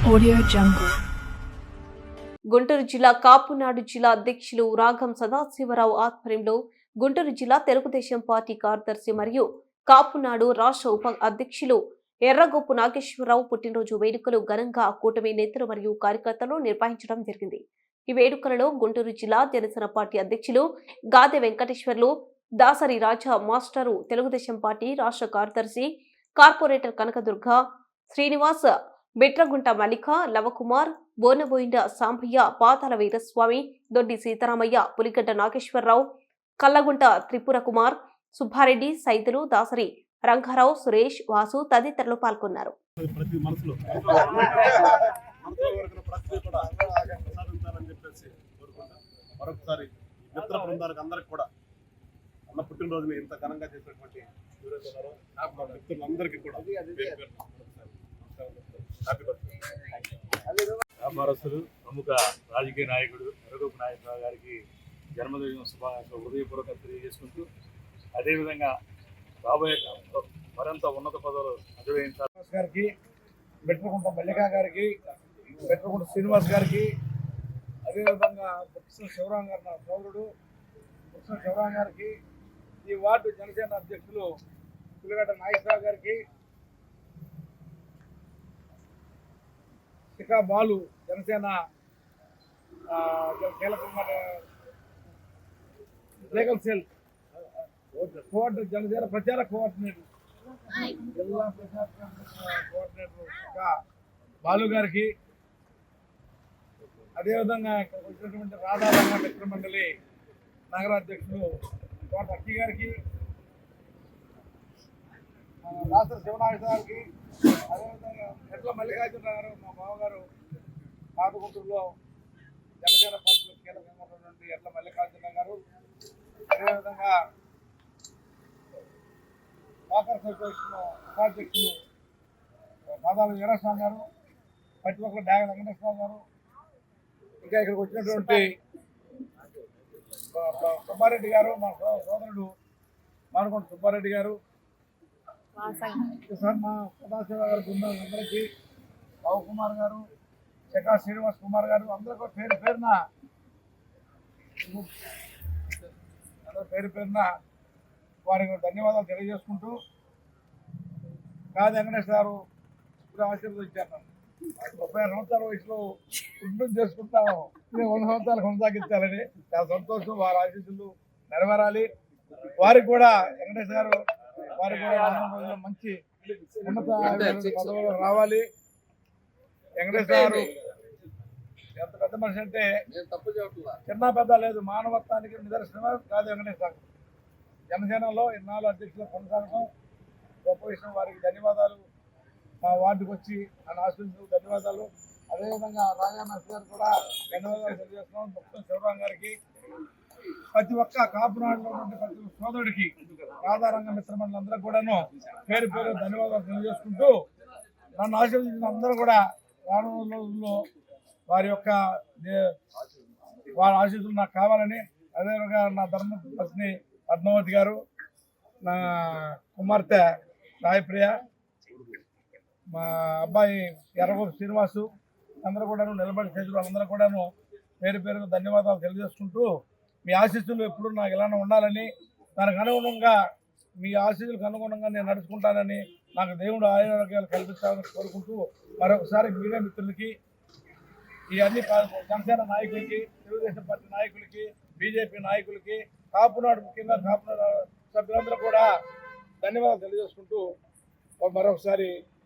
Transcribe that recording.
Audio Jungle. Guntur జిల్లా కాపునాడు జిల్లా అధ్యక్షులు రాగం సదాశివరావు ఆధ్వర్యంలో గుంటూరు జిల్లా తెలుగుదేశం పార్టీ కార్యదర్శి మరియు కాపునాడు రాష్ట్ర ఉప అధ్యక్షులు ఎర్రగొప్పు నాగేశ్వరరావు పుట్టినరోజు వేడుకలు ఘనంగా కూటమి నేతలు మరియు కార్యకర్తలు నిర్వహించడం జరిగింది. ఈ వేడుకలలో గుంటూరు జిల్లా జనసేన పార్టీ అధ్యక్షులు గాదె వెంకటేశ్వర్లు, దాసరి రాజా మాస్టరు, తెలుగుదేశం పార్టీ రాష్ట్ర కార్యదర్శి కార్పొరేటర్ కనకదుర్గ, శ్రీనివాస్, బిట్రగుంట మల్లిక, లవకుమార్, బోనబోయిండ సాంబయ్య, పాతాల వీరస్వామి, దొడ్డి సీతారామయ్య, పులిగడ్డ నాగేశ్వరరావు, కల్లగుంట త్రిపుర కుమార్, సుబ్బారెడ్డి, సైదులు, దాసరి రంగారావు, సురేష్, వాసు తదితరులు పాల్గొన్నారు. పుట్టినరోజుని ఇంత ఘనంగా చేసినటువంటి మిత్రులందరికీ కూడా వ్యాపారస్తులు, ప్రముఖ రాజకీయ నాయకుడు ఎర్రగొప్పు నాగేశ్వరరావు గారికి జన్మదిన శుభాకాంక్షలు హృదయపూర్వకంగా తెలియజేసుకుంటూ, అదేవిధంగా రాబోయే మరింత ఉన్నత పదవులు అధిరోహించాలి గారికి, బెట్రగుంట మల్లికా గారికి, బెట్రగుంట శ్రీనివాస్ గారికి, అదేవిధంగా కృష్ణ శివరాం గారు నా సోదరుడు కృష్ణ శివరాం గారికి, ఈ వార్డు జనసేన అధ్యక్షులు పులిగడ్డ నాగేశ్వరరావు గారికి, శిఖా బాలు జనసేన కీలకంగా లీగల్ సెల్ జనసేన ప్రచార కోఆర్డినేటర్ జిల్లా ప్రచార కోఆర్డినేటర్ శిఖా బాలు గారికి, అదేవిధంగా ఇక్కడ వచ్చినటువంటి రాధారంగ మిత్ర మండలి నగరాధ్యక్షులు తోట అక్కి గారికి, రాష్ట్ర శివనాగేశ్వర గారికి, అదేవిధంగా ఎట్ల మల్లికార్జున గారు మా బావగారు పాతగుంటూరులో జనసేన పార్టీలో కీలకంగా ఉన్నటువంటి ఎట్ల మల్లికార్జున గారు, అదేవిధంగా వాకర్ అసోసియేషన్ ఉపాధ్యక్షులు పాదాల వీరస్వామి గారు, ప్రతి ఒక్కరు డాగ వెంకటేశ్వర గారు, ఇంకా ఇక్కడికి వచ్చినటువంటి సుబ్బారెడ్డి గారు, మా సోదరుడు మానుకొండ సుబ్బారెడ్డి గారు, మా సదాశివ గారు బృందం అందరికీ, కుమార్ గారు, శకా శ్రీనివాస్ కుమార్ గారు, అందరికీ పేరు పేరున వారికి ధన్యవాదాలు తెలియజేసుకుంటూ, కాదు వెంకటేష్ గారు ఇప్పుడు ఆశీర్వదించాను. 36 సంవత్సరాల వయసులో కుటుంబం చేసుకుంటాము, 100 సంవత్సరాలు కొనసాగించాలని చాలా సంతోషం. వారి ఆశీస్సులు నెరవేరాలి. వారికి కూడా వెంకటేష్ గారు వారికి కూడా మంచి ఉన్నత పదవులు రావాలి. వెంకటేష్ గారు ఎంత పెద్ద మనిషి అంటే చిన్న పెద్ద లేదు, మానవత్వానికి నిదర్శనమే కాదు వెంకటేష్ గారు. జనసేనలో ఇన్నాళ్ళు అధ్యక్షులు కొనసాగడం గొప్ప విషయం. వారికి ధన్యవాదాలు. మా వార్డుకు వచ్చి నన్ను ఆశీర్వదించిన ధన్యవాదాలు. అదేవిధంగా రాజానర్స్ గారు కూడా ధన్యవాదాలు తెలియజేస్తున్నాం. భక్తులు శివరాం గారికి, ప్రతి ఒక్క కాపునాడులో ఉన్నటువంటి ప్రతి సోదరుడికి, రాధారంగ మిత్రమండలందరూ కూడాను పేరు పేరు ధన్యవాదాలు తెలియజేసుకుంటూ, నన్ను ఆశీర్వదించిన అందరూ కూడా రానున్న రోజుల్లో వారి ఆశీస్సులు నాకు కావాలని, అదేవిధంగా నా ధర్మపత్ని పద్మావతి గారు, నా కుమార్తె రాయప్రియ, మా అబ్బాయి ఎర్రగొప్పు శ్రీనివాసు అందరూ కూడాను నిలబడి చేతులు అందరూ కూడాను పేరు పేరుగా ధన్యవాదాలు తెలియజేసుకుంటూ, మీ ఆశీస్సులు ఎప్పుడు నాకు ఇలానే ఉండాలని, దానికి అనుగుణంగా మీ ఆశీస్సులకు అనుగుణంగా నేను నడుచుకుంటానని, నాకు దేవుడు ఆరోగ్యాలు కల్పిస్తానని కోరుకుంటూ, మరొకసారి మీడియా మిత్రులకి, ఈ అన్ని జనసేన నాయకులకి, తెలుగుదేశం పార్టీ నాయకులకి, బీజేపీ నాయకులకి, కాపునాడు ముఖ్యంగా కాపునాడు సభ్యులందరూ కూడా ధన్యవాదాలు తెలియజేసుకుంటూ మరొకసారి